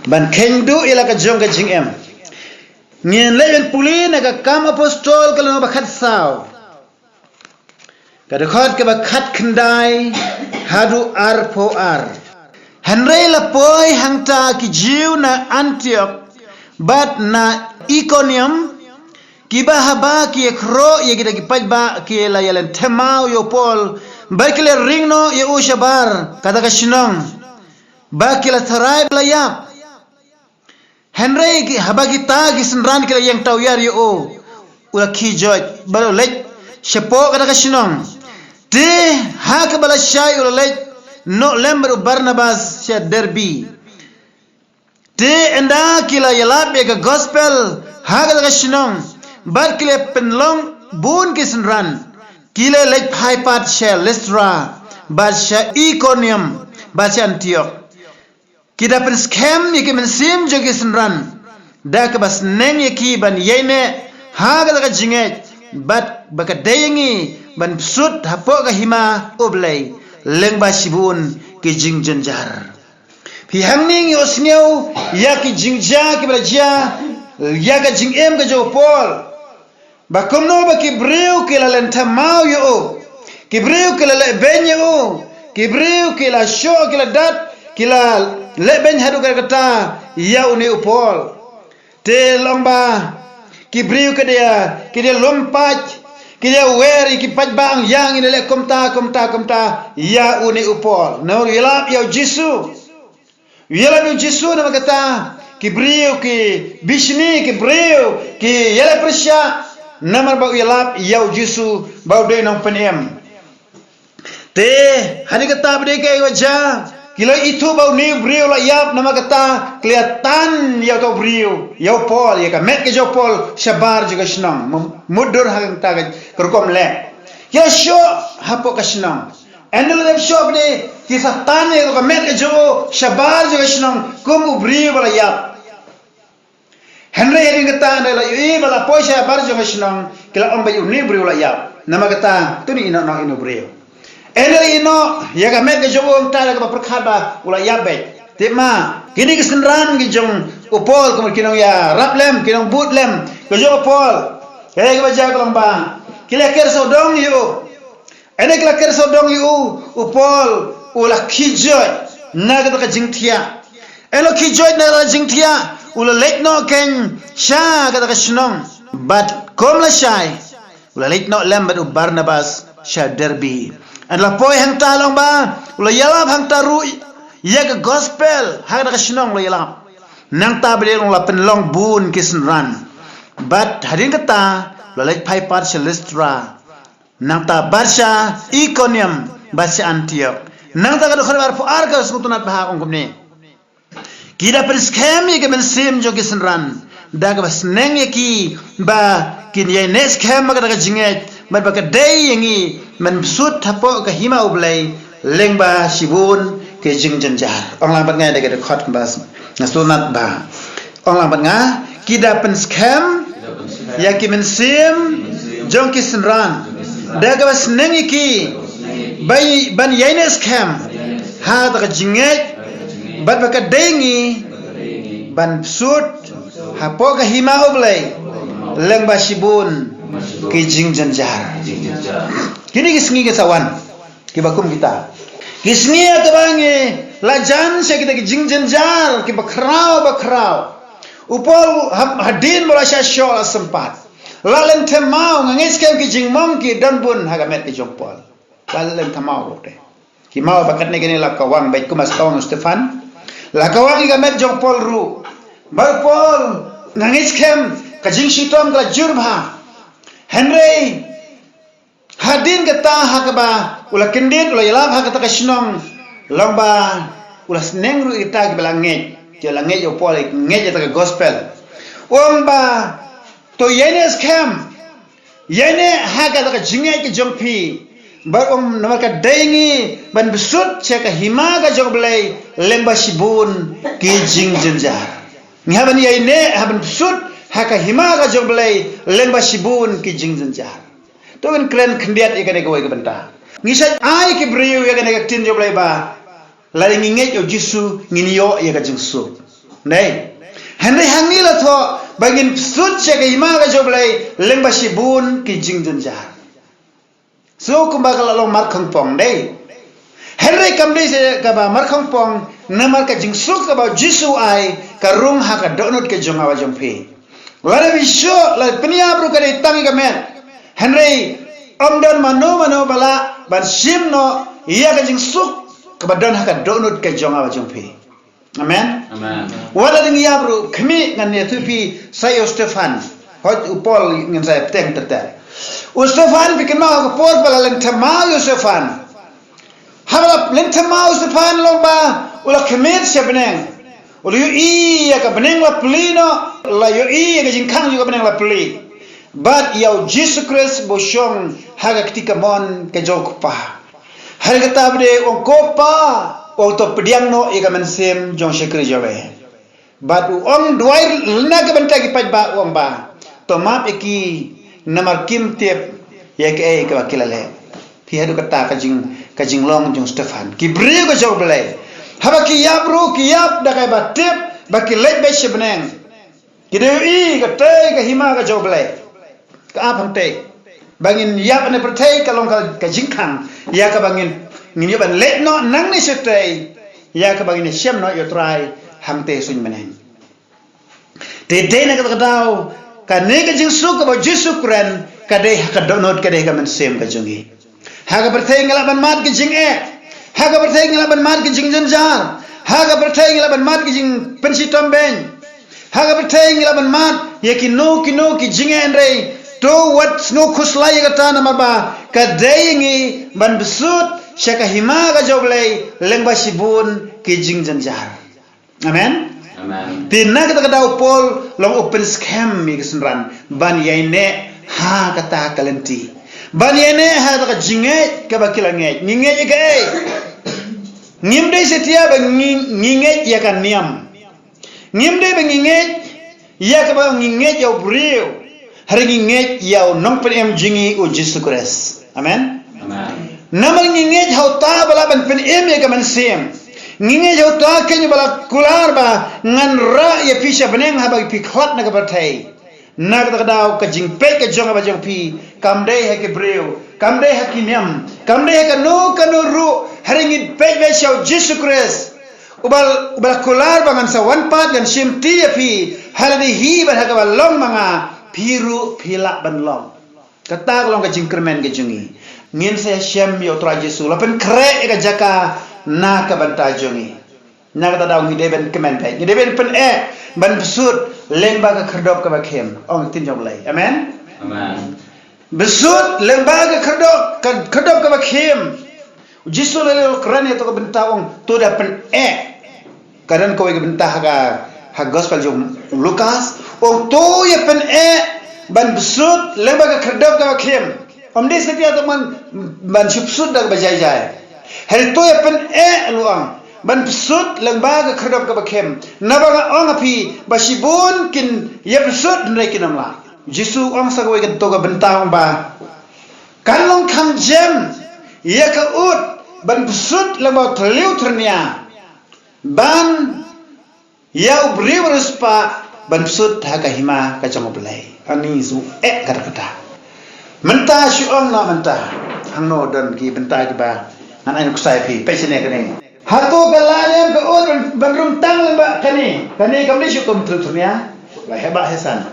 ban kendu ila ka jong ka jing em ngien le ben puli na ka kam apostol ka lo ba khat saw ka de khot ka ba khat khandai hadu ar po ar henre la poi hangta ki jiu na Antioch bat na Iconium kiba haba ki ekro ye gida ki pajba ki la yalen temau yo Paul bakile ringno ye ushabar kata ka shinong bakila tharai la yap Henry haba kita gisenran kila yang tahu yar yo ula kijot balo lek shepo kata ka shinong te hak bala shay ula lek no lember Barnabas sya derby te enda kila yalap ye ka gospel hak kata ka shinong bar kile penlong bun gisenran kile lek haipat sya Lystra bar sya Iconium bar sya Antioch kita pen scam ye ke mensim jo gisenran da ka bas neng ye ki ban yene ha ga jinget bat baka dayengi ban sut hapo ka hima oblay leng ba sibun ki jing janjar phi hangning yo sneu ya ki jingja ki braja ya ka jing em ka jo Paul ba komno ba ki breu ki la lenta mau yo ki breu ki la le ben yo ki breu ki la sho ki la dat ki la le ben hadu kata ya uni Paul te lomba ki breu ke dia lompat ki dia wer ki pajbang yang ini le komta ya uni Paul no yelap ya Jesu nama kata ki breu ki bishni ki breu ki yele presya nama ba yelap ya Jesu ba de nang penem te hari kata bade ke wajah kila itu bau ni brio la yap nama kata kelihatan ya to brio ya Paul ya ka met ke jo Paul shabar juga senang mudur hang ta kerkom le ya sho hapo ka senang endel le sho bne kisah tan ya ka met ke jo shabar juga senang kum brio la yap Henry ring kata la yu bala po shabar juga senang kila om bayu ni brio la yap nama kata tu ni ino brio Enel ino ya ka met ke jong ta ka perkhaba ula yabe tema kini kesenran ki jong Paul ko kinong ya raplem kinong butlem ke jong Paul kaya ka baja ko lang ba kila ker so dong yu ene kila ker so dong yu Paul ula kijoy na ka jingthia elo kijoy na ra jingthia ula lek no ken sha ka shnong but kom la shai ula lek no lem bat Barnabas sha derby adalah poi hang talong ba ula yalap hang taru ya ke gospel hang ka shinong lo yalap nang ta bele la penlong bun kisenran bat hadin kata la lek pai pat Lystra nang ta barsha Iconium barsha Antioch nang ta ka khar pu ar ka sutunat bah ongkom ni kida pen scam ye ke men sim jo kisenran da ka bas neng ye ki ba kin ye ne scam ka ka jinget man ba ka day yengi man sut hapo ka hima oblay lengba sibun ke jing janjar ong lang bat ngai de khot bas nasunat ba ong lang bat nga kida pen scam ya ki men sim jong ki senran da ka bas nengi ki bai ban yene scam ha da ka jinget bat ba ka dengi ban sut hapo ka hima oblay lengba sibun ki jing janjar kini kisngi ke sawan ki bakum kita kisngi ke bangi lajan se kita ki jing janjar ki bakrau upol hadin bola sya syo sempat lalen temau ngis ke ki jing mong ki dan bun hagamet ki jompol lalen temau de ki mau bakat ne gini la kawang baik kumas tawang Stefan la kawang ki gamet jompol ru bar pol ngis kem ka jing sitom ka jurba Henry hadin kata hakaba ula kendit ula yalap hakata ka shinong lomba ula sneng ru ita ki belanget ke langet yo Paul nget ta gospel omba to yene scam yene hakata ka jinget ki jongpi bar nama ka daingi ban besut che ka hima ka joglay lemba sibun ki jing janjar ngaban yene haban besut haka hima ka joglay lemba sibun ki jing janjar to kan kren khndiat ikane ko ke benta ngisat ai ki briu ya kan tin joglay ba la nginget yo Jesu nginiyo ya ka jingsu Nei. Henry hangi la tho bangin sut che ke hima ga joblai lengba sibun ki jingjun jar. So kumba kala long mar khang pong dei. Henry kamde se ka ba mar khang pong namar ka jing suk ka ba jisu ai ka rung ha ka donut ke jonga wa jompe. Wala bi sho la penia bru ka dei tangi ka men. Henry omdon mano bala ban sim no iya ka jing suk ka ba don ha ka donut ke jonga wa jompe. Amen. Amen. Wala ding ya bro kami ngan ne tupi saya Stefan hot upol ngan saya teng tete. Stefan bikin mau ko por bala leng tama Stefan. Harap leng tama Stefan lomba ula kemit siapneng. Ulu yu ya ka beneng la plino la yu ya ka jingkang juga beneng la pli. But yau Jesus Christ bosyong haga ketika mon ke jok pa. Har kata bde ong kopa to pediang no ika mensem jong shekri jawe. But ong duai lena ke benta ki pajba ong ba. To map iki namar kim tip ya ke ka kilale. Ti hadu kata kajing long jong Stefan. Ki bri ko jaw belai. Haba ki yap ru ki yap da kai ba tip ba ki lek be shebneng. Ki de ka te ka hima ka jaw belai. Ka apang te. Bangin yap ne pertai kalong ka jingkang ya ka bangin ngini ban let no nang ni setei ya ka bagi ni shem no yo try hang te sun meneng te na ka dau ka ne ka jing su ka ba jisu kran ka de ka donot ka de ka men sem ka jungi ha ka berthai ngala ban mat ka jing ha ka berthai ngala ban mat ka jing janjar ha ka berthai ngala ban mat ka jing pensi tomben ha ka berthai ngala ban mat ye ki no ki jing rei to what no khuslai ka ta na ba ka de ngi ban besut Syaka hima ka joblay lengba sibun ki jing janjar. Amen. Amen. Tina kita kada upol long open scam mi kesenran ban yaine ha kata kalenti. Ban yaine ha ta jinge ka bakilange. Ninge ka ei. Ngimde setia ba nginge ya kan niam. Ngimde ba nginge ya ka ba nginge ya brio. Hari nginge ya nong pen jingi o Jesus Christ. Amen. Amen. Namal ngingej hauta bala ban pen eme ka man sem ngingej hauta kenyu bala kular ba ngan ra ya pisha beneng ha ba pi khlat na ka batai na ka daw ka jing pe ka jonga ba jong pi kam dei ha ke breu kam dei ha ki nyam kam dei ha ka no ru haringit pe be shau Jesus Christ ubal kular ba ngan sa one part gan sim ti ya pi haladi hi ba ha ka ba long manga piru pila ban long kata long ka jing kermen ke jungi ngin saya syam yo tra Jesu lapen kre ka jaka na ka banta jongi na ka daw ngi deben kemen pe ngi deben pen ban besut lengba ka kherdop ka bakhem ong tin jom lai amen besut lengba ka kherdop ka bakhem Jesu le kran to ka banta ong to da pen kadan ko ka banta ha gospel jom Lukas ong to ya pen ban besut lengba ka kherdop ka bakhem Om di setia teman ban subsud dak bajai-jai. Hal to ya pen luang. Ban subsud lengba ka khadop ka bakem. Nabanga ong api basibun kin ya subsud ndai kinam la. Jisu ong sa ko to ka bentang ba. Kalong kham jem ya ka ut ban subsud lengba tliu ternia. Ban ya ubri ruspa ban subsud ha ka hima ka jamoblai. Ani zu kata-kata. Mentah syu'ong na mentah hang no dan ki bentah ki ba an ai kusai pi pe sine kene hatu kalane ke ur ban rum tang ba kani kamni syuk tum trunya la heba hesan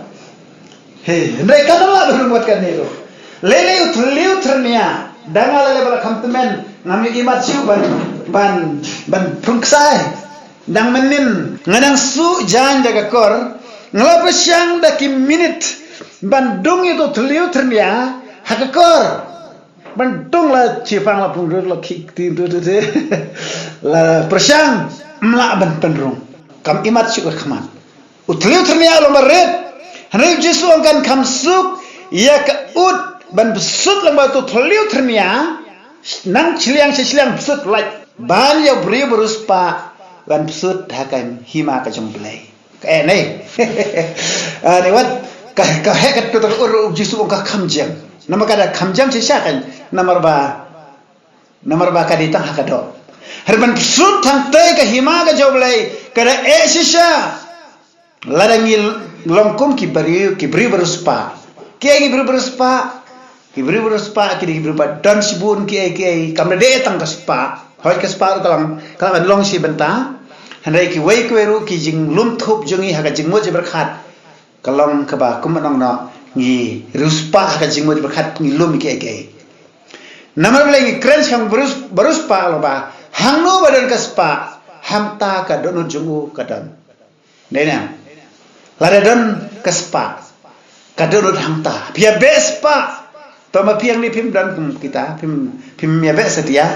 he ndai kadala rum buat kani lo lele uthliu trunya dangal lele bala kamtemen ngami imat syu ban prungsai dang menin ngadang su jan daga kor ngala pesyang da ki minute bandung itu teliu ternia hakakor bandung la cipang la pundur la kik tu la persang mla ban pendrung kam imat syukur khamat utliu ternia lo maret hanai Jesu angkan kamsuk ya ka ut ban besut lang ba tu teliu ternia nang ciliang besut like ban ya beri berus pa ban besut hakan hima ka jomblai ka nei ni wat ka hekat tu tak ur Jesu ka khamjam nama kada khamjam sisakan nomor ba ka ditang hakado herban sut thang te ka hima ka joblai kada sisa ladangi longkum ki beri beruspa ki beri beruspa ki beri beruspa ki beri dan sibun ki kamna de tang ka spa hoi ka spa kalam long si benta handai ki wei kweru ki jing lum thup jungi haga jing mo je berkhat kalong ka ba kumanong no ngi ruspa haga jing mo je berkhat ngi lum ki namar lagi kren sang beruspa lo ba hangno badan ka spa hamta ka donut jungu kadam nena ladadon kespa kadonut hamta pia bespa toma piang ni pim dan kita pim ya be setia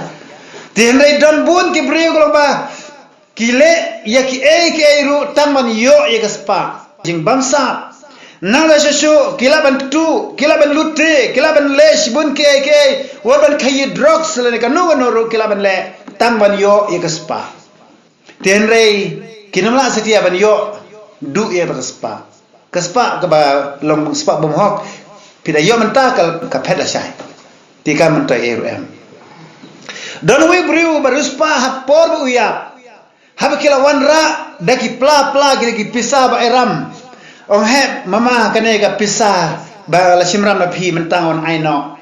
tiandai don bun ki brio ba kile ya ki ru taman yo ya kespa jing bangsa nala shashu kila ban lute kila ban lesh bun ki waban khayi drugs le ka no ru kila ban le taman yo ya kespa tiandai kinamla setia ban yo du ia berspa kespa ke ba long spa bom hok pida yo menta ka peda sai tika menta em don we briu beruspa hapor bu ya hab kila wanra daki pla ki pisa ba eram ong he mama kane ka pisa ba la simram na phi mentang on aino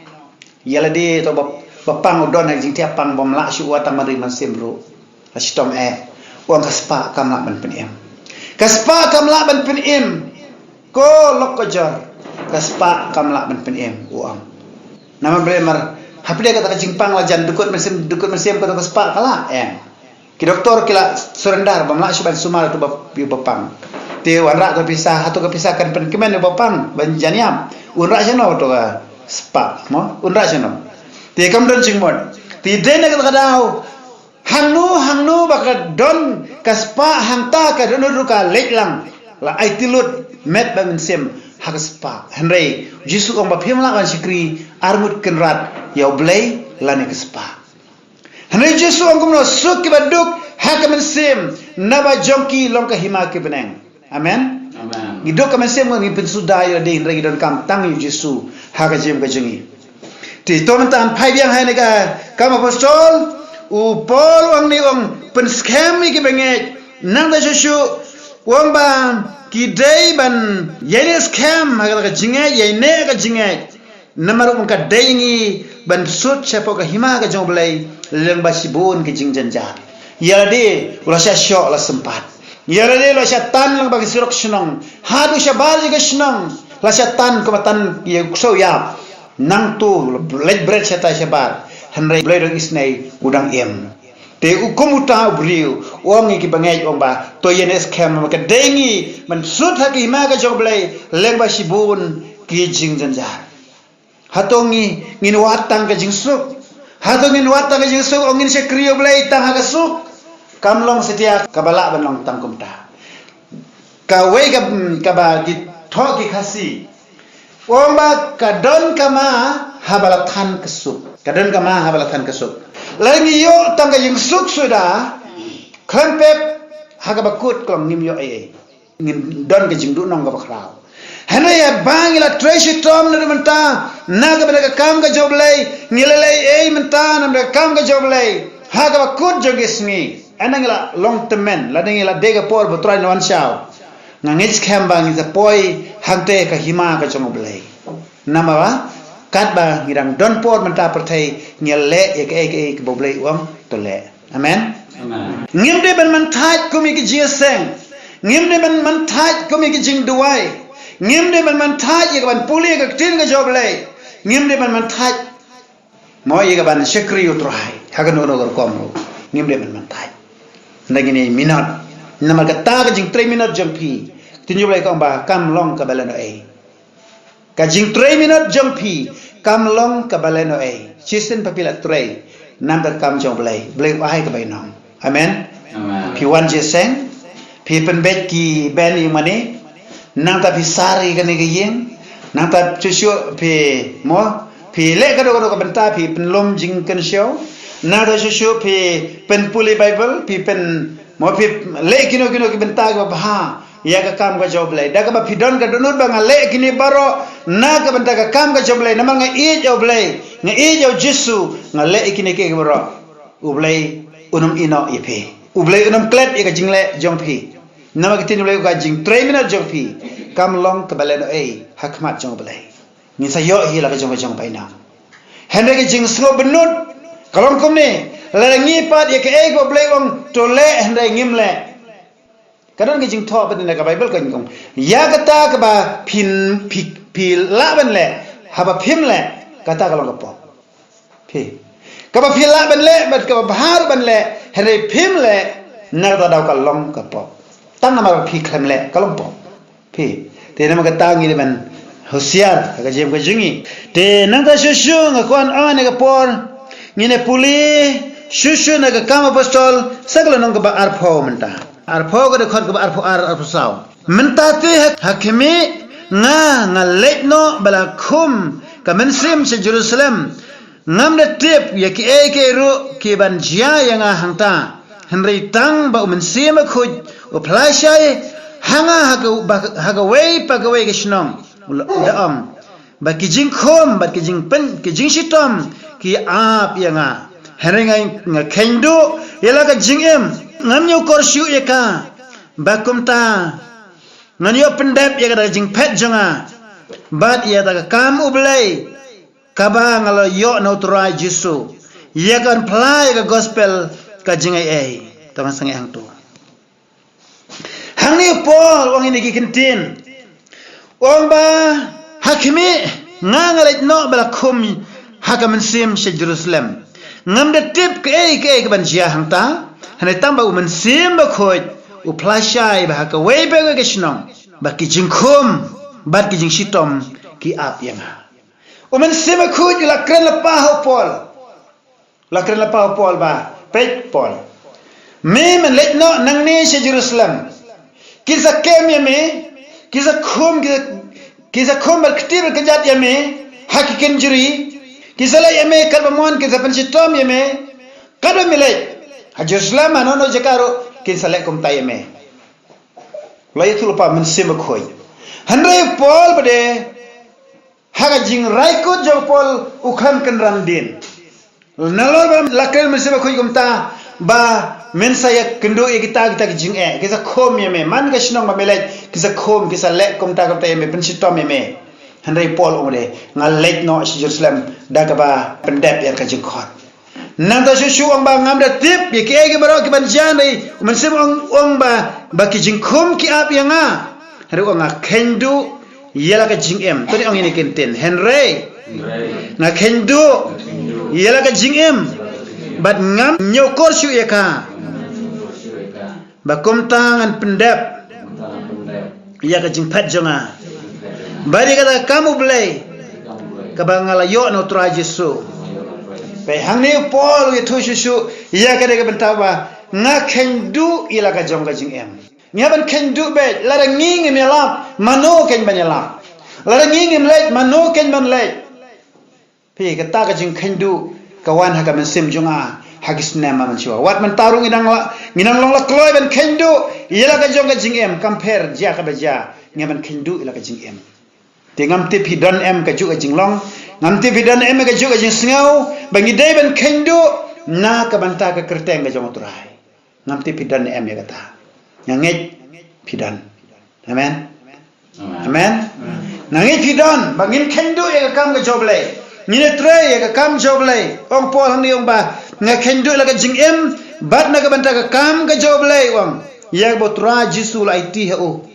yala di to ba pang don ha jing tia pang bom la shu wa tamari man simru astom ong kespa kam la man pen kaspa kamla ban penim ko lokojar kaspa kamla ban penim uang nama bremer hapde kata kacingpang lajan dukut mesim kata kaspa kala ki doktor kila surendar bamla suban sumar tu bapang te wanra to pisah atau kepisahkan pen kemen bapang ban janiam unra jano to spa mo unra jano te kam don jingmon ti dene kata kadau hangnu baka don kaspa hangta ka don ruka leklang la aitilut met ba mensem hakaspa henry jisu ong ba phimla ban sikri armut kenrat ya blai lani kaspa henry jisu ong kumno suk ki baduk hakamensem naba jonki long ka hima ki beneng amen gidok ka mensem ngi pensudayo de henry don kam tang jisu hakajem ka jengi ti tomentan phai biang hai ne ka kam apostol Paul wang ni wang pen scam ni ki benget nang da shushu wang ba ki dai ban yene scam haga ka jinge yene ka jinge namaru wang ka dai ni ban sut chepo ka hima ka jong blai leng ba sibun ki jing janja yala de ula sha shok la sempat yala de la sha tan lang ba ki sirok shnong hadu sha baji ka shnong la sha tan ko tan ye so ya nang tu let bread sha ta sha bar henry bledong isnai udang te ukumuta briu ongi ki bangai omba to yenes kem ka dengi man sut ha ki ma ka joblai lengba sibun ki jing janjar hatongi ngin watang ka jing suk hatongi watang ka jing suk ongin se kriyo blai tang ha ka suk kamlong setia kabala banong tangkumta ka wei ka ba ki thoki khasi omba ka don kama habalatan kesuk kadang kama habalatan kesuk lagi yo tangga yang suk sudah kempep haga bakut klong nim yo ngin don ke jingdu nong ga bakrao hana ya bangila treasure tom na menta naga bada kam ga joblai ngilelai menta na bada kam ga joblai haga bakut jogesni anangila long temen ladangila dega por botrai no anshaw ngangits kembang is a boy hangte ka hima ka joblai namawa katba ngirang don por menta pertai ngelle ek boblei uang tole amen ngimde ban mantaj kumi ki jiaseng ngimde ban mantaj kumi ki jing duai ngimde ban mantaj ye ban puli ka tin ka joblei ngimde ban mantaj mo ye ban shekri utrai hagan no gor kom ngimde ban mantaj ndagini minat namar ka ta ka jing 3 minute jampi tin joblei ka ba kam long ka balano ka jing 3 minute jampi kam long ka baleno chisten papila 3 number kam jong blai wahai ka bainong amen pi wan jeseng pi penbet ki ben imane nang ta pisari ka ni giyeng nang ta chuchu pi mo pi le ka do ka benta pi penlom jing kan show nang ta chuchu pi pen puli bible pi pen mo pi le kino ki benta ka ba ya ka kam ka joblai daga ba pidon ka donut ba ngale kini baro na ka benta ka kam ka joblai namang nga i joblai nga i jo jisu ngale kini ke baro ublai unum ino ipe ublai unum klet ka jingle jongpi nama kita ni boleh gajing 3 minit jong pi kam long ke balen hakmat jong balai ni sayo hi la ka jong pai na hende ke jing slo benut kalong kom ni la ngi pat ye ke go blai wong to le hende ngim le kadang ke jing tho pa ni ka bible kan kong ya kata ka ba pin pi la ban le ha ba phim le kata kalong ka po pi ka ba phi la ban le bat ka ba har ban le hende phim le na ta daw ka long ka po tang nama phi khlem le kalong po phi te nama ka tangi de man Hosiar ka jem ka jingi te nang ta shushu nga kon ane ka por ngine puli shushu na ka kama apostol sagala nang ka ba arpho menta arpho ka de khot ka ba arpho saw menta te hakimi nga letno bala khum ka mensim se Jerusalem ngam de tip ya ki eke ru ki ban jia yang hangta henry tang ba mensim khoj o plashai hanga haga wei pa ga wei gishnong ulam ba kijing khom ba kijing pen kijing shitom ki ap yanga heringai nga kendo yala ka jingem ngamyo korsyu yaka ba kumta nganyo pendep yaka da jing pet jonga bat ya da kam ublai kaba ngalo yo no try jisu yakan play ka gospel ka jingai tama sangai hang tu hang ni Paul wang ini kikentin wang ba hakimi ngangalit no bala kum hakaman sim se Jerusalem ngam de tip ke ban jia hang ta hanai tamba uman sim ba khoj u plashai ba ka wei ba ga shnong ba ki jingkhum ba ki jing shitom ki ap yanga uman sim ba khoj la kren la pa Paul ba pet Paul me man let no nang ne se Jerusalem kisa kem yame kisa khum bal ktir ka jat yame hakiken juri kisa la yame kalbamon kisa panchitom yame kadam milai ha Jerusalem anono jakaro kisa la kum tayame la yatul pa men sim khoi hanre Paul bade haga jing raikut jo Paul ukhan kan randin nalor ba lakal men sim khoi kum ta ba men saya kendo kita jing kisa khom yeme man ga shnong ba melai kisa khom kisa le kom ta yeme pensitom yeme hanrei Paul umre ngal lek no Jerusalem daga ba pendep ya ka jing khot nang ta shu ong ba ngam da tip ye ke baro ki ban jan dei men sim ong ba ki jing khom ki ap yanga hari ong a kendo yela ka jing to ong ini kenten henrei na kendo yela ka jing bat ngam nyokor shu ka bakum tangan pendap ya ka jingpat jonga bari kata kamu belai ka bangala yo no tra Jesu pe hangni Paul ye thu shu ya ka de ka bentawa nga kendu ila ka jonga jingem nya ban kendu be la nging me la mano ken banyala la nging me mano ken ban le pe ka ta ka jing kendu kawan ha ka men sim jonga hagis nama manshiwa wat man tarung inang long la kloy ben kendo yela ka jong ka jingem compare ja ka baja ngaman kendo ila ka jingem te ngam te pidon ka ju ka jinglong ngam te pidon ka ju ka jing sngau bangi dai ben kendo na ka banta ka kerteng ka jong turai ngam te pidon ya kata nyanget pidon amen nangit pidon bangin kendo ya ka kam ka joblay ngine tre ya ka kam joblay ong Paul hang ni ong ba nga kendo la ka jingem bat na ka banta ka kam ka joblay wang ya bo tra Jesu la iti ha o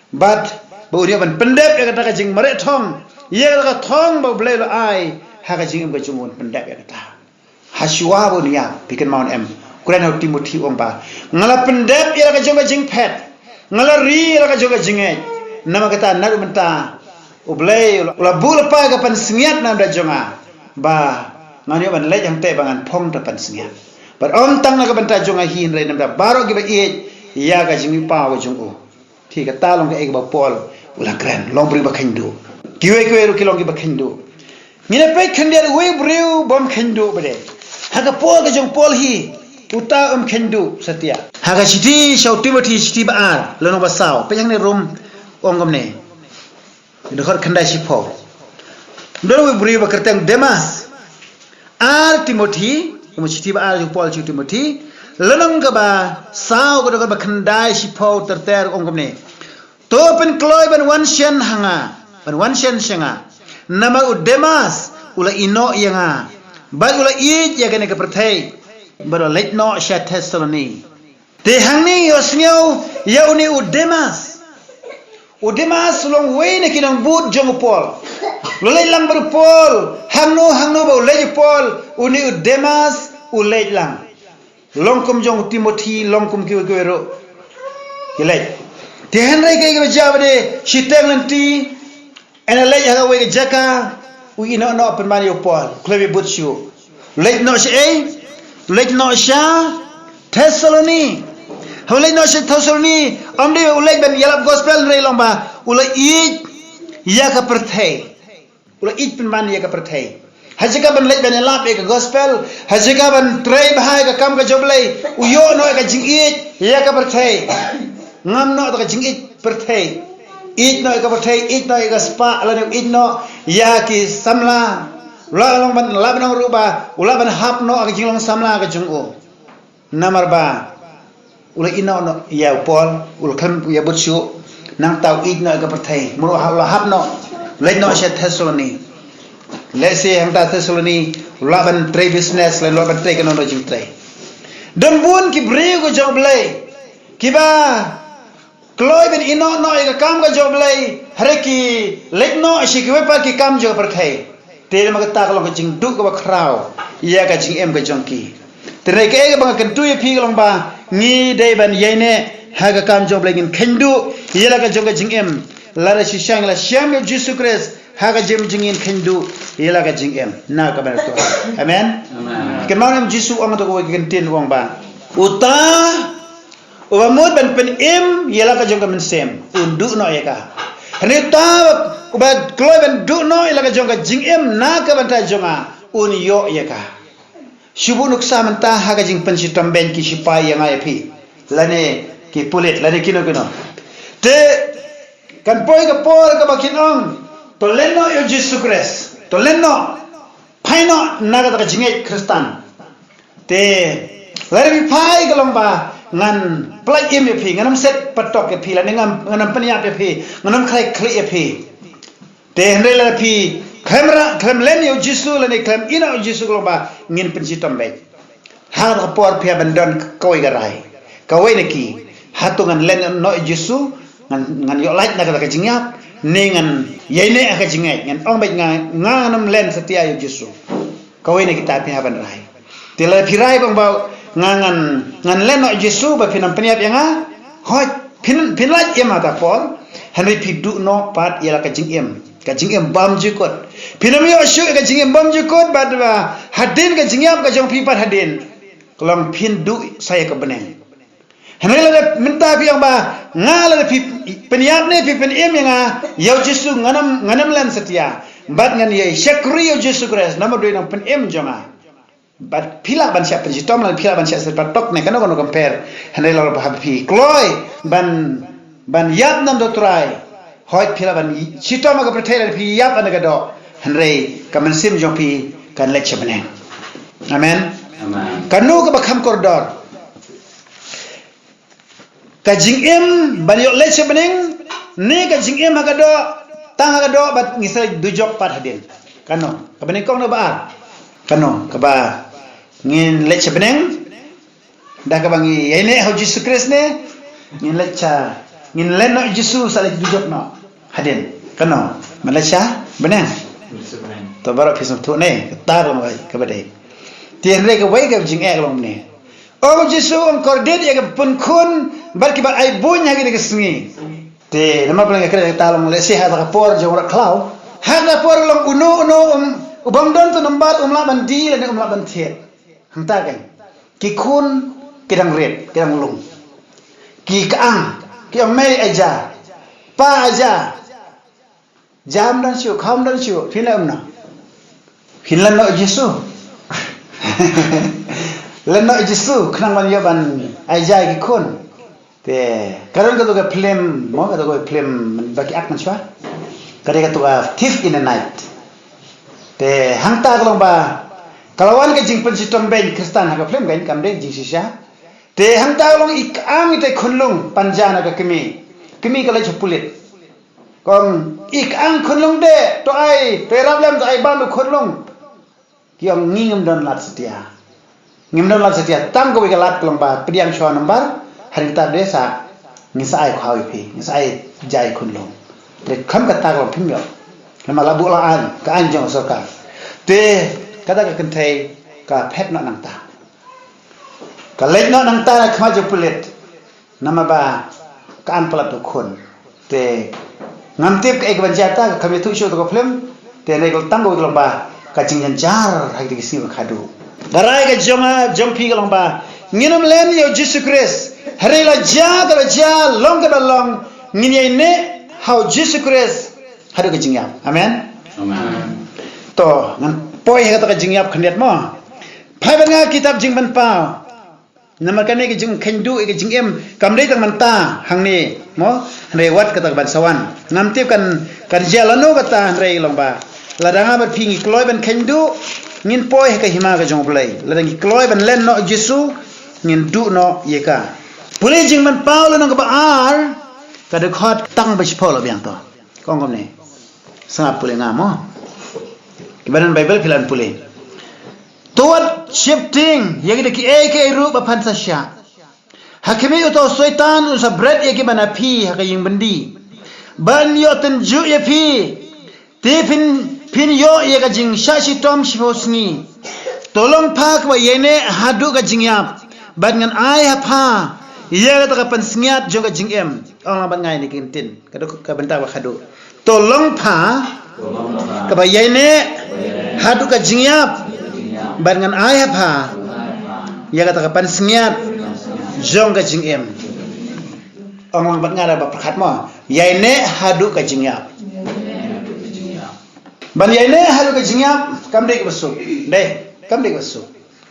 bat bo dia ban pendep ya kata ka jing mare thong ya ka thong bo blay lo ai ha ka jingem ka jungun pendep ya kata haswa bo nia pikan maun kuran ho Timothy ong ba ngala pendep ya ka jong ka jing pet ngala ri ya ka jong ka jinge nama kata naru menta o blay la bul pa ka pan singiat na da jonga ba ngani ban le yang te bangan phong ta pan singiat bar om tang na ka banta jonga hin re nam da baro ki ba ya ka jing pa wa jong o thi ka ta long ka ba Paul ulang kran long bri ba khendo kiwe ru ki long ki ba khendo mine pe khandia we briu bom khendo bade ha ka Paul ka jong Paul hi uta khendo satya ha ka chiti shau Timothy chiti ba ar lo no ba saw pe yang ne rum ong gom ne dekhar khandai si pho ndo we briu ba kerteng Demas ar Timothy mo chiti ba ar jong Paul chi Timothy lenong ka ba sao ka ba kandai si pau terter ong kamne to pen kloi ban wan shen hanga ban wan shen shenga nama udemas ula ino yanga ba ula i ya gane ka perthai ba let no sha Thessaloni te hangni yosnyo yauni Udemas long way na kinang bud jong Paul. Lolay lang baru Paul. Hangno ba ulay Paul. Uni Udemas ulay lang. Longkum jong Timothy longkum kiwero. Ilay. Tihan ray kay gabajaba de shiteng nanti. Ena lay haga way jaka. Ui ino no open man yo Paul. Klebi butsu. Lay no siya Lay no siya Thessaloni. Hulay no siya Thessaloni. Amdi ulay ben yalap gospel ray long ba. Ulay it ya ka perthai. Ulay it penman ya ka perthai. Hajika ban lay ben yalap ya ka gospel. Hajika ban tray bahai ka kam ka joblay. Uyo no ka jing it ya ka perthai. Ngam no ka jing it perthai. It no ka perthai. It no ka spa. Ala it no ya ki samla. Ula long ban laban ng ruba. Ula ban hap no ka jing long samla ka jung o. Namar ba. Ula ina no ya Paul ula kan ya butsu nang tau igna ka perthai muro hala hap no let no sha Thessaloni let say hang ta Thessaloni ula ban tray business le lo ban tray kan no jing tray dan bun ki breu ko job lay ki ba kloi ben ino no ka kam ka job lay hare ki let no shi ki pa ki kam jo perthai te ma ka ta ka lo ka jing du ka ba krau ya ka jing em ka jong ki tere ke ba kan tu ye phi ka long ba ni dai ban yene haga kam job lagin khendu yela ka joga jingem lara shishang la sham Jesus Christ haga jim jingin khendu yela ka jingem na ka ban to amen ke manam Jesus ang to ko kan tin wong ba uta uba mod ban pen im yela ka joga men sem undu no yaka hani ta uba kloi ban du no yela ka joga jingem na ka ban ta jonga un yo yaka Shubu nuksa menta haga jing pensitam ben ki sipai yang api lane ki pulit lane kino te kan poi ka por ka bakin ong to lenno yo Jesus Christ to lenno paino naga ta jingai Kristan te lare bi pai ka lomba ngan plai im pi nganam set patok pi lane nganam paniap pi nganam khai kli pi te hendela pi Kamera len yo Jesus lane kam ina yo Jesus lomba ngin pensitam be har por pia bandon koi garai kawai neki hatungan len no Jesus ngan yo light na ka jingyap ningan yene ka jingai ngan ong be nganam len setia yo Jesus kawai neki ta pia ban rai tila pirai bang ba ngan len no Jesus ba pinam peniap yang hoi pinlaj yema ta por hanri pidu no pat yala ka jingyam kajing bam jukot pinam yo shu kajing bam jukot badwa hadin kajing yap kajong pipat hadin kolong pindu saya ke beneng hanela minta pi yang ba ngala pi peniap ne pi penim yang yo jisu nganam lan setia bat ngan ye syakri yo jisu Christ nama doi nang penim jonga bat pila ban siap penjitom lan pila ban siap sepatok ne kana kono compare hanela ba pi kloi ban yap nam do try hoi pila ban sito ma ka perthai pi yap an ka do hanrei kamen sim jong pi kan lek chabeneng amen kanu ka bakham koridor ka jingem ban yo lek chabeneng ne ka jingem ha ka do tang ha ka do bat ngisal dujok pat hadin kanu ka beneng kong no ba kanu ka ba ngin lek chabeneng dah ka bang yene ho Jesus Christ ne ngin lek cha ngin len no Jesus sale dujok no hadin kano Malaysia benang to barak pisum tu ne ta ba ka badai tien re ka wai ka jing ek long ne o Jesu on kordet ya ka pun kun bar ki ba ai bun ya ki sngi te nama pala ka ta long le se ha ka por jo ra klau ha na por long uno ubang don tu number la ban di le la ban the hang ta kan ki kun kidang red kidang lung ki kaang ki mai aja pa aja jam dan siu kham dan siu film na hilan no Jesu len no Jesu khnang man yaban aja ki kun te karon ka to ka film mo ka to ka film baki ak man swa kare ka to ka thief in the night te hangta ka long ba kalawan ka jing pen sitom ben Kristan ha ka film kan kam de jing sisya te hang ta long ik ang te khunlung panjana ka kimi ka le chupulit kong ik ang khunlung de to ai problem to ai ba mu khunlung kiong ngingam don lat setia ngim don lat setia tam ko ka lat long ba priang chwa number hari ta desa ngisa ai khau pi ngisa ai jai khunlung le kham ka ta ko phim yo lama labu la an ka an jong so ka te kata ka kentai ka pet no nang ta ka let no nang ta khma jo pulit nama ba ka an palap to khun te ngam tip ka ek ban jata ka khame thu sho to ko film te nei ko tang ko long ba ka jing yan jar hai de si ka khadu barai ka jong phi ka long ba nginam len yo Jesus Christ hari la ja ka ja long ka long ngin ye ne how Jesus Christ hadu ka jing ya amen to ngan poi ha ka jing ya khnet mo phai ban nga kitab jing ban pa nama kane ke jing khendu ke jing em kam dei tang man ta hang ni mo re wat ka ta ban sawan ngam tip kan jalano ka ta re long ba ladanga ba phingi kloi ban khendu ngin poi ka hima ka jong play ladangi kloi ban len no Jesu ngin du no ye ka puli jing man paulo no ka ba ar ka de khot tang ba chpolo biang to kong kom ne sa puli nga mo kibanan bible philan puli tuat shifting yagi de ki ek ru ba phan sa sha hakimi uto soitan usa bread yagi bana phi ha ka ying bandi ban yo tan ju ye phi ti phin yo ye ka jing sha shi tom shi hosni tolong phak ba yene hadu ka jing yap ban ngan ai ha pha ye ka ta pan sngiat jong ka jing em ong ban ngai ni kin tin ka banta ba khadu tolong pha ka ba yene hadu ka jing yap ban ngan ai ha pha ye ka ta pan sngiat jong ka jing em ong ban ngai ba khat mo yene hadu ka jing yap ban yene hadu ka jing yap kam dei ka basu dei kam dei ka basu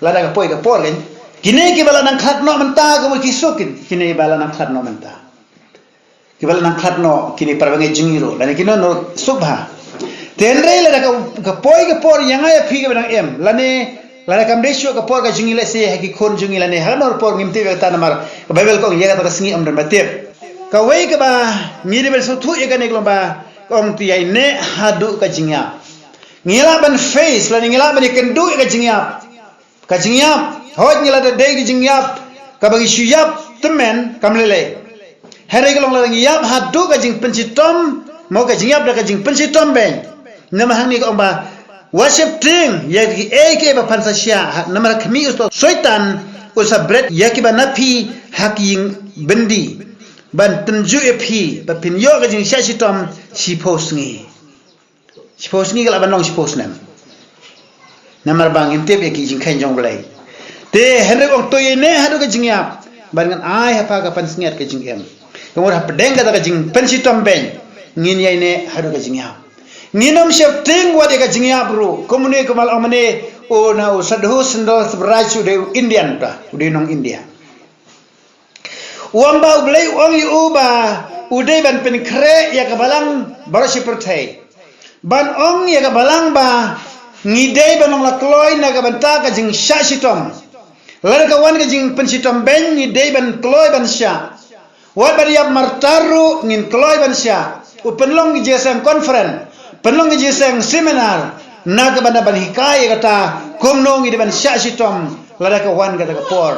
lada ka poi ka por ken kini ki bala nang khat no menta ko ki sukin kini bala nang khat no menta ki bala nang khat no kini parbange jingiro lani kino no subha tenre la ka poi ka por yang ai phi ka bang em lani lani kam desho ka por ka jingile se ha ki khon jingila ne ha no por ngimte ka ta namar ka bible ko ye ka ta singi am dan batep ka wei ka ba ngiri bel so thu ye ka ne klom ba ong ti ai ne hadu ka jingya ngila ban face lani ngila ban kendu ka jingya hot ngila da dei ki jingyap ka bagi shuyap temen kamlele here gelong la ngiyap hadu ka jing pensitom mo ka jingyap da ka jing pensitom ben nama hang ni ka ba worship ting ya ki eke ba pansa sya nama khmi usto soitan usa bread ya ki ba napi haking bendi ban tenju epi ba pin yo ka jing sya sitom sipos ngi ka la banong sipos nam nama bang intep ya ki jing khain jong blai te henry ong toy ne hadu ka jingya ban ngan ai ha pa ka pan sngiat ka jing em ngor ha pedeng ka jing pen si tom ben ngin yai ne hadu ka jingya nginom chef ting wa de ka jingya bro komune ko mal amane o na o sadhu sendo sabraju de indian ta de nong india wamba blai ong yu ba ude ban pen kre ya ka balang barashi perthai ban ong ya ka balang ba ngidei banong la kloi na ka banta ka jing sha sitom lar ka wan ka jing pensitom ben ni dei ban kloi ban sha wat bari yap martaru ngin kloi ban sha u penlong gi jesem conference penlong gi jesem seminar na ka banda ban hikai kata komno ngi ban sha sitom lar ka wan ka por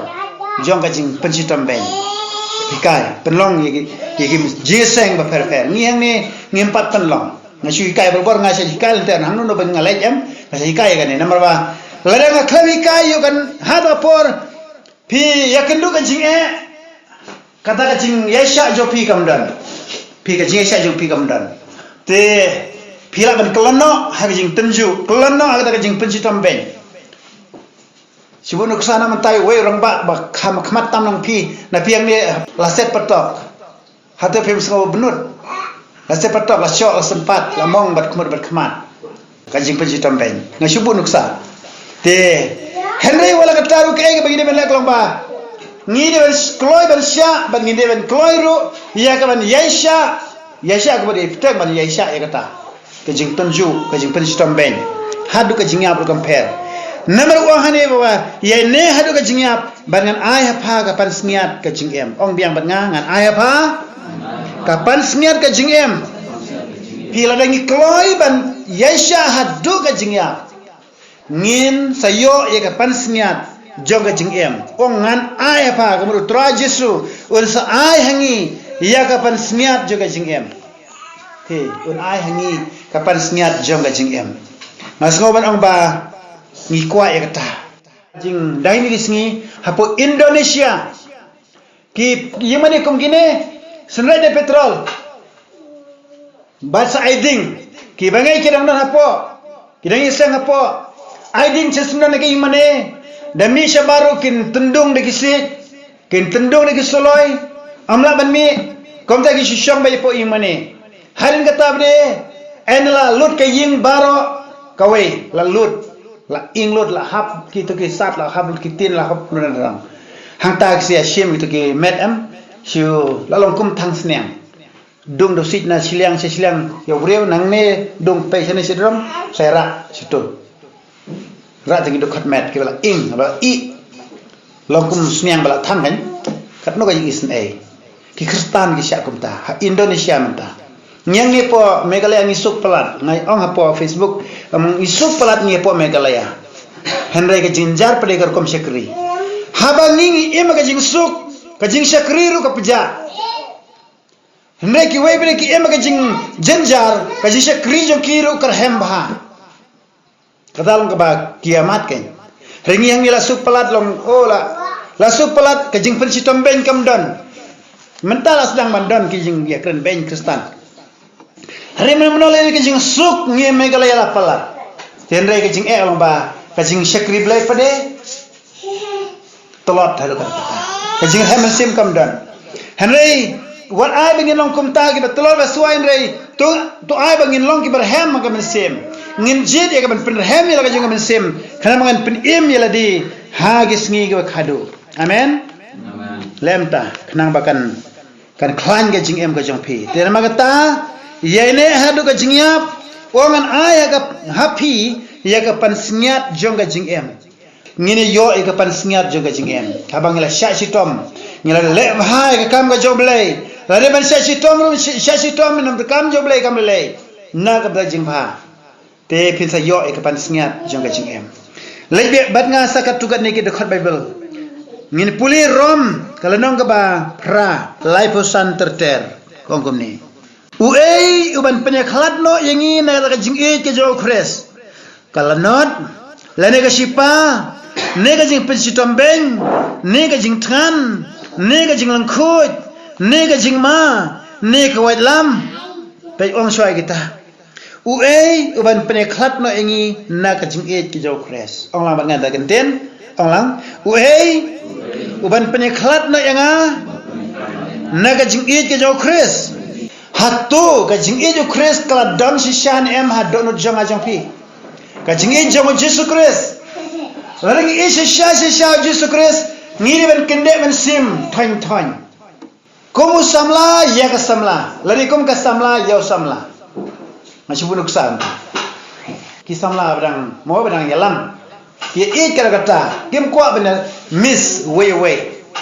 jong ka jing pensitom ben hikai penlong gi jesem ba per ngiang ni ngimpat penlong ngasui hikai berbor ngasih hikai lenter hang no ban ngalai em ngasih hikai kan ni nomor ba ladang khabi kai yo kan hada por pi yakendu kan jing kata ka jing yesha jo pi kamdan pi ka jing yesha jo pi kamdan te pila ban kelano ha jing tenju kelano kata ka jing pensitom ben sibun ksana mentai we orang ba khamat tam nang pi na piang ni laset patok hata pim sko benut laset patok la syok la sempat la mong bat khamat ka jing pensitom ben ngasubun uksa te henry wala kataru kai bagi de belak lomba ngi de kloi ban sha ban ngi de ban kloi ru ya ka ban yaisha ka ban iftek ban yaisha ya kata ke jing tenju ke jing pensitom ben hadu ke jing ya pro compare Nomor uang hane bawa ye ne hadu ka jingyap bangan ai hapa ka pan sniat ka jingem ong biang bat ngan ai hapa ka pan sniat ka jingem pila dangi kloi ban yesha hadu ka jingyap ngin sayo ye ka pan sniat jong ka jingem ong ngan ai hapa ka muru tra Jesu un sa ai hangi ya ka pan sniat jong ka jingem he un ai hangi ka pan sniat jong ka jingem mas ngoban ong ba ngi kwa ya kata jing dai ni disngi hapo Indonesia ki yemane kum gine senrai de petrol bahasa aiding ki bangai kidang don hapo kidang isang hapo aiding sesunda nagi yemane dami baru kin tendung de kisik kin tendung de kisoloi amla banmi komta ki shisong bai po yemane harin kata bde enla lut ke ying baro kawe la lut la inglot la hap kita ke sat la hap kitin la hap nang hang ta sia shim itu ke medam siu la long kum thang sneng dung do sit na siliang ya breu nang ne dung pe sene sidrom saya ra situ ra tangi do khat met ke la ing ba i long kum sneng bala thang kan kat no ga is ne ki kristan ki sya kum ta Indonesia menta nyang ni po Meghalaya ngisuk pelat ngai ong hapo Facebook ngisuk pelat ni po Meghalaya henry ke jinjar pedegar kom sekri habang ni im ke jingsuk ke jing sekri ru ke peja henry ki wei bele ki im ke jing jinjar ke jing sekri jo kiru ker hemba kadalong ke ba kiamat ken ringi yang ni la suk pelat long la suk pelat ke jing pensitom ben kamdon mentala sedang mandon ki jing ya keren ben kristan hari menoleh ke jing suk ngi Meghalaya la pala tenrai ke jing long ba ke jing sekri blai pade tolot haru kata ke jing hemsim kamdan henry wat ai bangin long kum ta ki betolot ba suai henry tu ai bangin long ki berhem ka mensim ngin jid ya ka ben hem ya ka jing mensim kana mangan pen im ya ladi hagis ngi ke khadu amen lemta kenang bakan kan klan ke jing em ka jong pi ter magata yene hadu ka jingyap ongan aya ka happy ya ka pansnyat jonga jingem ngine yo e ka pansnyat jonga jingem kabang la shashi-tom ngila le bhai ka kam ka joblei la de ban shashi-tom shashi-tom nam kam joblei kam le na ka bra jingba te pinsa yo e ka pansnyat jonga jingem lebe bat nga sakat tugat ni ki de khot bible ngine puli rom kala nong ka ba pra laiposan terter kongkom ni uei uban penyaklat no yangi na ka jing e ke jo kres kalanot lane ka sipa ne ka jing pensitom beng ne ka jing than ne ka jing langkhut ne ka jing ma ne ka wait lam pe ong swai kita uei uban penyaklat no yangi na ka jing e ke jo kres ong lang bangan da genten ong lang uei uban penyaklat no yanga na ka jing e ke jo kres hatu ka jing e jo kres kala dam shishan em ha donut jong ajong pi ka jing e jong Jesu Kris larang e shisha Jesu Kris ngiri ben kende ben sim thon komu samla ya ka samla lari kom ka samla ya samla masih bunuk sam ki samla badang mo badang yalam ye e kara kata kim kwa ben miss way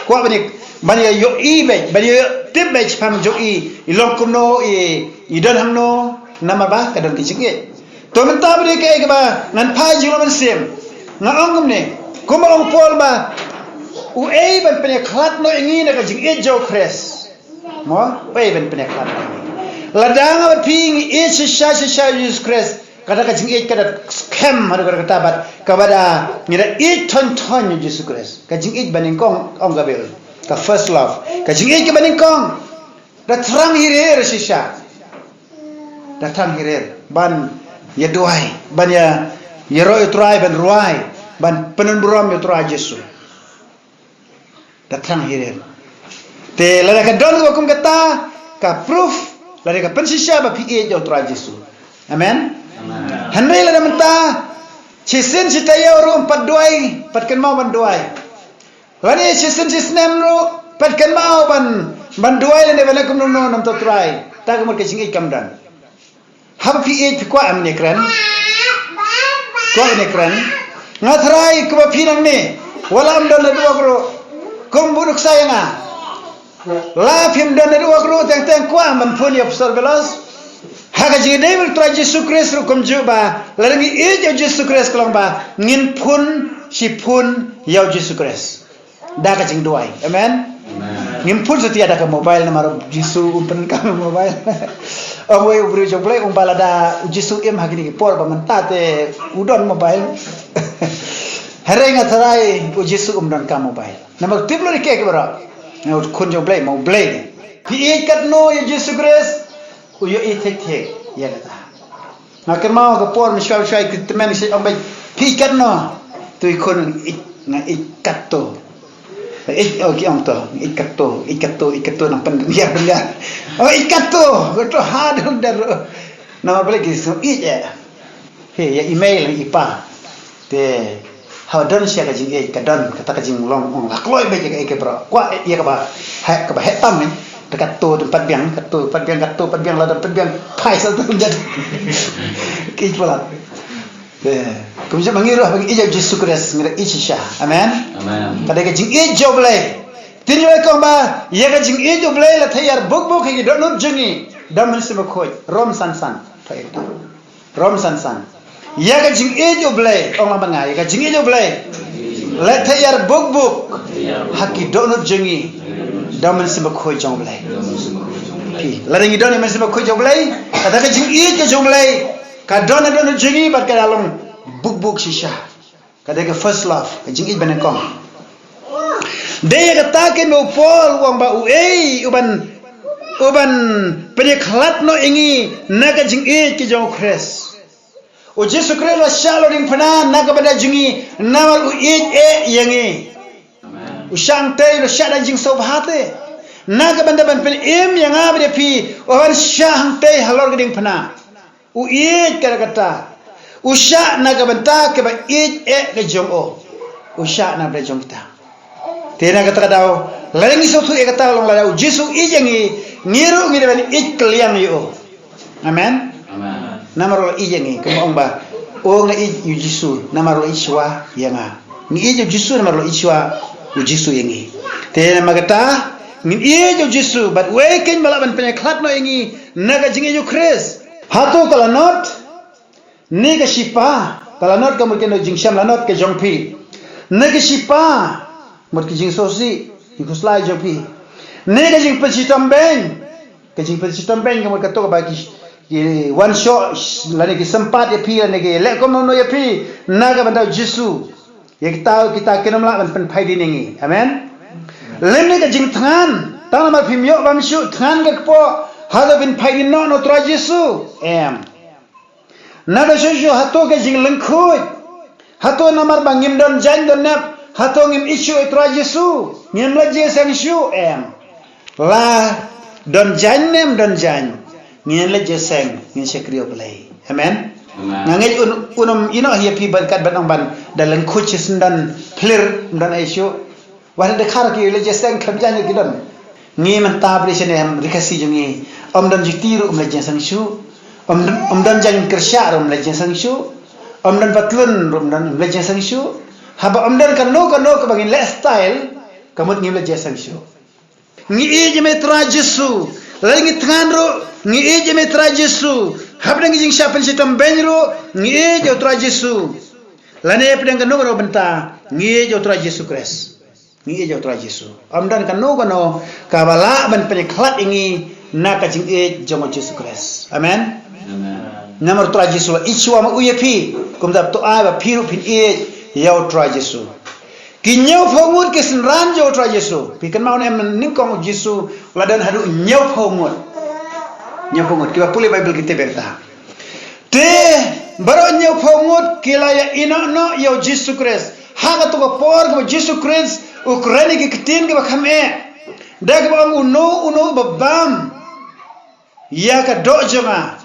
kwa ben bani yo ibe bani yo tibbe pam jo ilong kumno idon hamno nama ba kadang kicik to menta bade ke ba ngan phai jilo man sem ngong kumne kumalong pol ba u ei ban pene khat no ingi na ka jing e jo kres mo pe ban pene khat ladang ba ping e shisha Jesus Christ kada ka jing e kada scam har kada kata bat kabada ngira e thon Jesus Christ ka jing e baning kong ong gabel ka first love ka jing e ke baning kong da terang hirir shisha datang hirir ban ya duai ban ya roi trai ban ruai ban penun buram ya trai Yesu datang hirir te lada ka don wakum kata ka proof lada ka pensisha ba pi e jo trai Yesu amen hanai lada menta chisen chitaya ro pat duai pat kan mau ban duai lani chisen chisnem ro pat kan mau ban duai lene bana kum no nam to trai ta ka mur ke singi kamdan hab pi e kwa amne kran ko ne kran Ngatrai ke pinang ni. Walam dan dua kru. Kumbuduk saya nga. La pim dan dua kru teng kuah manpun ya besar belas. Haga jing devil tra Yesus Kristus ru kumju ba. Larangi ijo Yesus Kristus kelang ba. Ngin pun si pun ya Yesus Kristus. Dah ka jing duai. Amen. Ngin pun setia ada ke mobile nama Yesus umpen ka mobile. Amoi ubri joblai umpala da Yesus em hagini por ba mentate udon mobile. Hereng atharai Yesus umdan ka mobile. Nama tiblo ni ke bara. Ngau kun joblai mau blai. Pi kat no ya Yesus Kristus. Uyo itek ya kata. Nak mau ke por misal ke teman si ambai pikat no. Tu ikon ikat to. Okey om to ikat to nang pendiam benar. Oh ikat to, betul hadul dar. Nama boleh kisah ya. He ya email ipa. Te how done sia ka jing ka don kata ka jing long lakloi ba ke bro. Kwa ya ka ba. Ha ka ba hetam ni. Dekat tu tempat biang la tempat biang pai satu menjadi kijualan. Kemudian mengiruh bagi ijab Yesus Kristus ngira isya. Amen. Amen. Kadang jing ijab boleh. Tinjau kau ba, ya jing ijab boleh la thayar buk ke donut jingi. Daman sima khoi rom san. Thayar. Rom san. Ya jing ijab boleh orang bangai ya jing ijab boleh. La thayar buk haki donut jingi. Daman sima khoi jong boleh. Larang idon yang masih khoi jong boleh. Kata ka jing ijab jong boleh. Ka donut jingi bat ka dalam buk shisha. Kata ka first love ka jing ijab benekong. Dia kata ke no pol wang ba uban penyeklat no ingi naga jing ijab jong Kristus. O Yesus Kristus shalo ring pana naga bada jingi nawal ijab yangi. Usang tay lo syada jing sob hate naga banda ban pen im yang abre pi ohan syang tay halor geding pana uit kata usha naga banta ke ba it ke jong o usha na bre jong ta tena kata dau lalengi so tu kata long ladau Jesu ijangi ngiru ngi ban it kliang yo amen namaro ijangi kemo ba o nga it yu Jesu namaro iswa yanga ngi it Jesu namaro iswa Yesus yangi. Tena magata ngin ijo Yesus but wekin malaban penyeklat no yangi naga jingi Yesus Kristus. Hatu kala not nega shipa kala not kamu keno jing syam la not ke jongpi. Nega shipa mot ke jing sosi ikuslai jongpi. Nega jing pensitam beng ke jing pensitam beng kamu kato bagi one shot lani ki sempat ya pi lani ki lek kono no ya pi naga bandau Yesus. Ya kita kena melakukan penpai ini, amen. Lemni ke jing tangan, tangan mal pimyo bamsu tangan ke po, hada penpai ini no tra Yesu, Nada sesuatu hato ke jing lengkut, hato namar bangim don jan don nap, hato ngim isu tra Yesu, ngim lagi sang isu, La don jan nem don jan, ngim lagi sang ngim sekrio belai, amen. Nangej unum ino hiya pi berkat batang ban dalam coaches dan player dan isu wala de khar ki le jesang khamjanya kidan ngi man tabri sene ham rikasi jungi dan jitiru le jesang shu dan jan kersya le jesang shu dan patlun dan le jesang shu haba dan kano ke bangin le style kamut ngi le jesang shu ngi ejme tra Jesu lagi tangro ngi ejme tra Jesu habang jing siapan si tombenro ngi jo tra Yesu lane pedang kanu ro benta ngi jo tra Yesu Kristus ngi jo tra Yesu amdan kanu kabala ban penyeklat ingi naka jing jo Yesu Kristus amen namar tra Yesu ichwa ma uyepi kumdap to aba piru pin yo tra Yesu kinyau phongut ke senran jo tra Yesu pikan mau em ningkong Yesu ladan hadu nyau phongut nyopongod kiba puli Bible kita berta te baro nyopongod kilaya ino no yo Yesus Kristus haga to por ko Yesus Kristus ukraini ki kitin ke bakame dag ba uno babam ya ka do jonga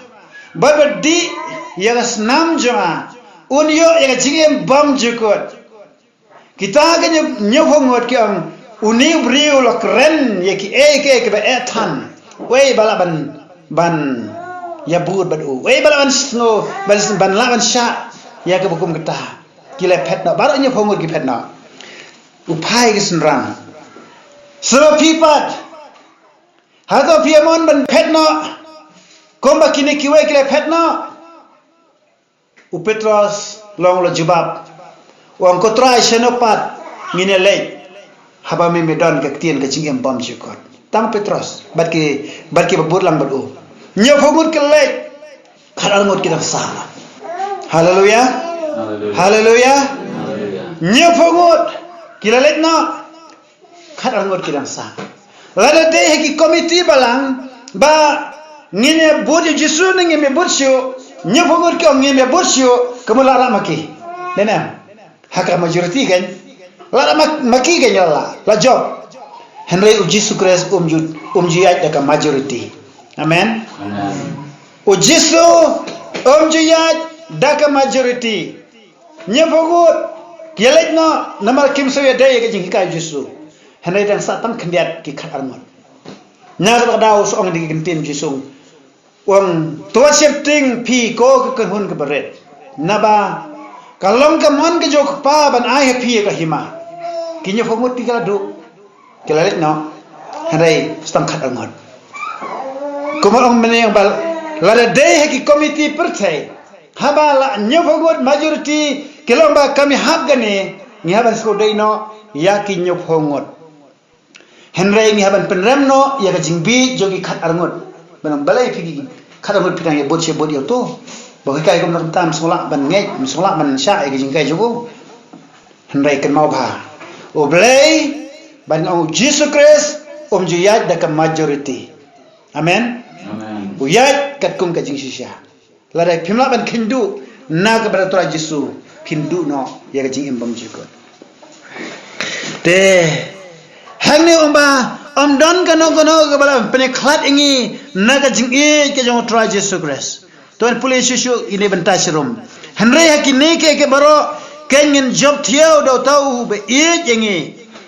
babadi ya ka snam jonga unyo ya jingem bam jukot kita ga nyopongod ki ang uni brio lo kren ya ki ke ba etan we balaban ban ya bud badu we balaban snow ban laban sha ya ke bukum kita kile pet no baru nya phongot ki pet no upai ki sunran sebab pipat hato piamon ban pet no komba kini kiwe kile pet no u Petros long lo jubab wang ko try senopat ngine lei haba mi medon ke tien ke jing em bom jikot tang Petros barki babur lang badu nya phongot ke lei khadal ngot ki dang sa haleluya haleluya nya phongot kila lei no khadal ngot ki dang sa lada de ki committee balang ba ngine bodi jisu ngi me borsio nya phongot ki ngi me borsio kamula ramaki nena haka majority kan la maki kan la job Henry Jisu Christ umjiyat daka majority amen Jisu umjiyat daka majority nya phongot yelet no namar kim so ya day ka jing ka Jisu Henry dan satang kendiat ki khat armon nya ka daw so ong di kentin Jisu wang tua shifting pi ko ka hun ka beret naba kalong ka mon ka jok pa ban ai pi ka hima kinya phongot ti ka do kelalit no Henry stam khat armon kumong mene yang bal lada day ki committee pertai habala nya phongot majority kelong ba kami hab gane ni haban sko day no ya ki nya phongot Henry ni haban penrem no ya ka jingbi jogi khat arngot banang balai pigi khat arngot pidang ya bot yo to ba kai kom nam tam sola ban ngai sola man sha ai jing kai jogo Henry kan mau ba o blai ban ong Jesus Christ jiyat da ka majority amen amen uyat kat kum ka jing sisya ladai phimla ban khindu na ka baratura Jisu khindu no ya ka jing embam jigot te hangni don kano ka bala pene khat ingi na ka jing e ke jong tra Jesus Christ ton police issue ini bentas rum Henry hakini ke baro kengen job thiau do tau be e jengi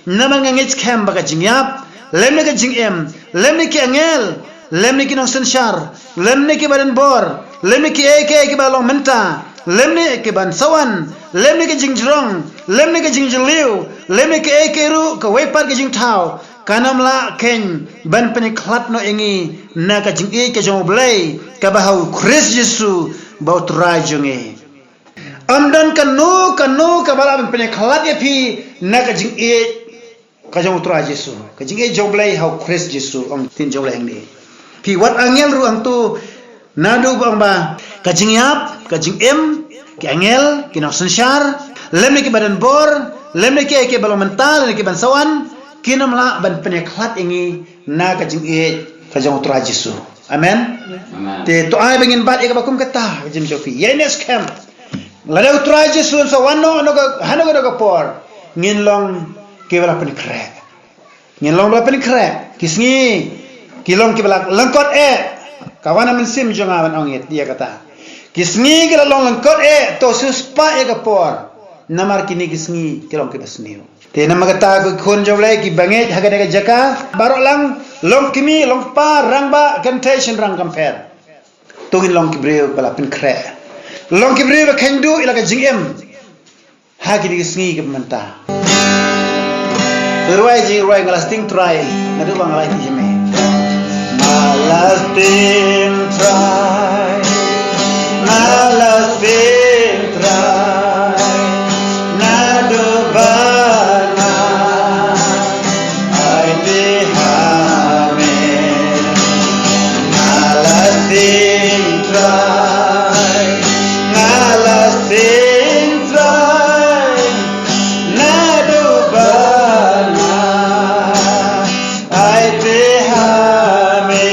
naman ngit kem baka jingyap lemne ka jing em lemne ki angel lemne ki nong senshar lemne ki badan bor lemne ki ke balong menta lemne ke ban sawan lemne ke jing jrong lemne ke jing jliu lemne ke ru ka wepat ke jing thau kanam la ken ban pani khat no engi na ka jing ke jong blai ka bahau Christ Jesu bau trajunge amdan kanu ka bala ban pani khat ye pi na ka jing ka jong tra Jesu ka jing jong blai hau Christ Jesu ong tin jong blai ni pi wat angel ru ang tu nadu bang ba ka jing yap ka jing em ki angel ki no senshar lemne ki badan bor lemne ki balong mental lemne ki ban sawan kinam la ban penekhat ingi na ka jing ka jong tra Jesu amen te to ai bengin bat ka bakum kata jim jofi yenes kem la tra Jesu so wano no ka hano ka por ngin long ke bala penekre ngin long bala penekre kisngi kilong ki bala langkot kawana min sim jonga ban ongit dia kata kisngi kala long langkot to suspa ka por namar kini kisngi kilong ki basniu te nama kata ko khon joblai ki banget haga daga jaka baro lang long kimi long pa rangba temptation rang compare tungin long ki breu bala pen kre long ki breu khendu ila ka jingem ha ki kisngi ki manta ruai ji ruai ngalasting try ngadu bang lai ti jeme malasting try malasting try nadu bana ai te hame malasting try malasting try nadu bana ai te hame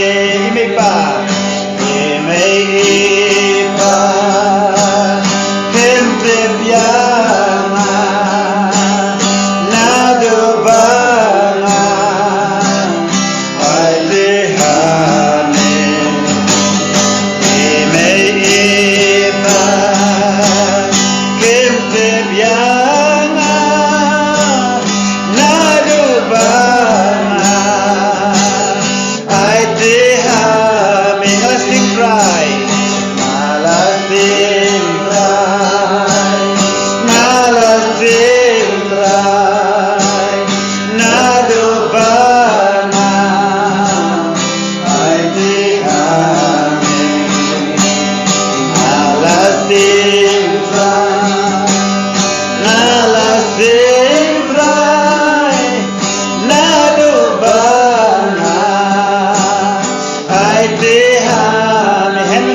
Aiteha me hemen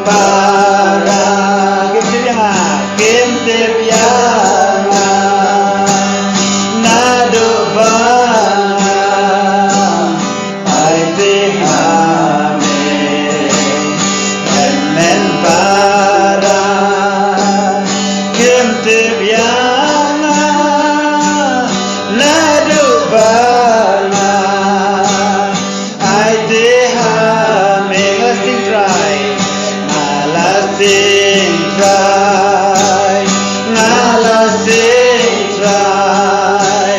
para kim tibyanga nado banga aiteha me hemen para kim tibyanga nado banga aiteha me lasting try lasting try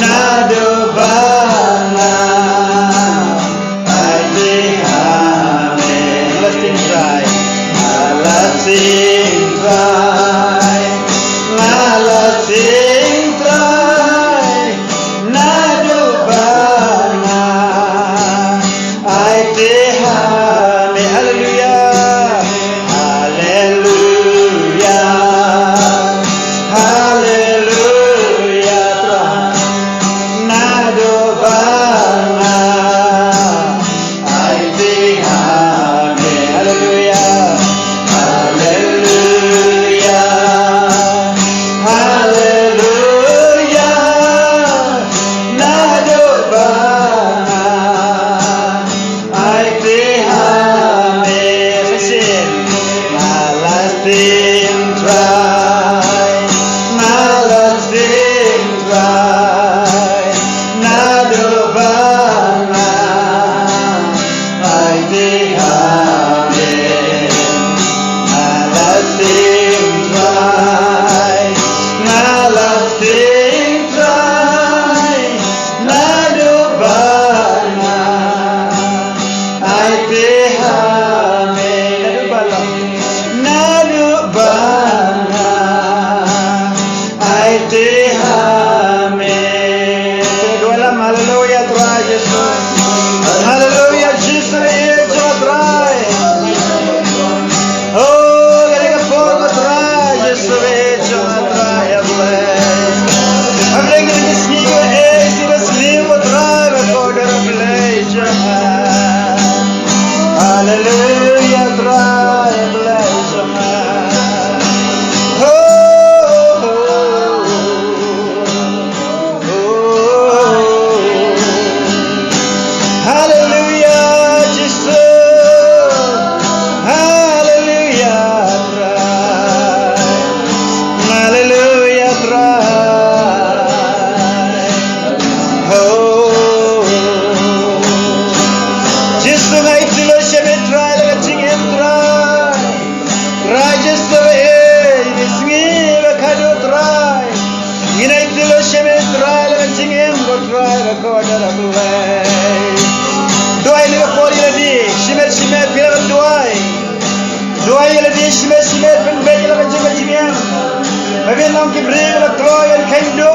nado banga aiteha me lasting try nado banga aiteha me hallelujah Hallelujah, Jesus is your dry. Oh, getting a fork of dry, Jesus is your dry. I'm bringing this new age to the sleep of dry before the revelation. Hallelujah, dry, bless your man. Hallelujah, Jesus. Hallelujah, dry. Hallelujah, dry. Oh, Jesus, I feel shame dry, like a chicken dry. Righteous way, this me, a cado dry. In I feel shame dry, like a chicken go dry, a quarter of the way. Do I live for you? Shimet, Pierre, do I live? Shimet, and Beggar of a Jimmy? Maybe long to bring a Troy and can do.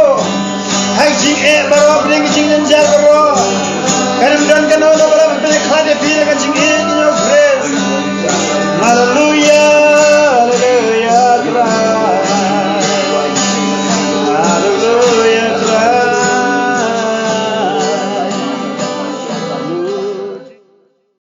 Hanging ever opening and Jalbaro. And I'm done, can over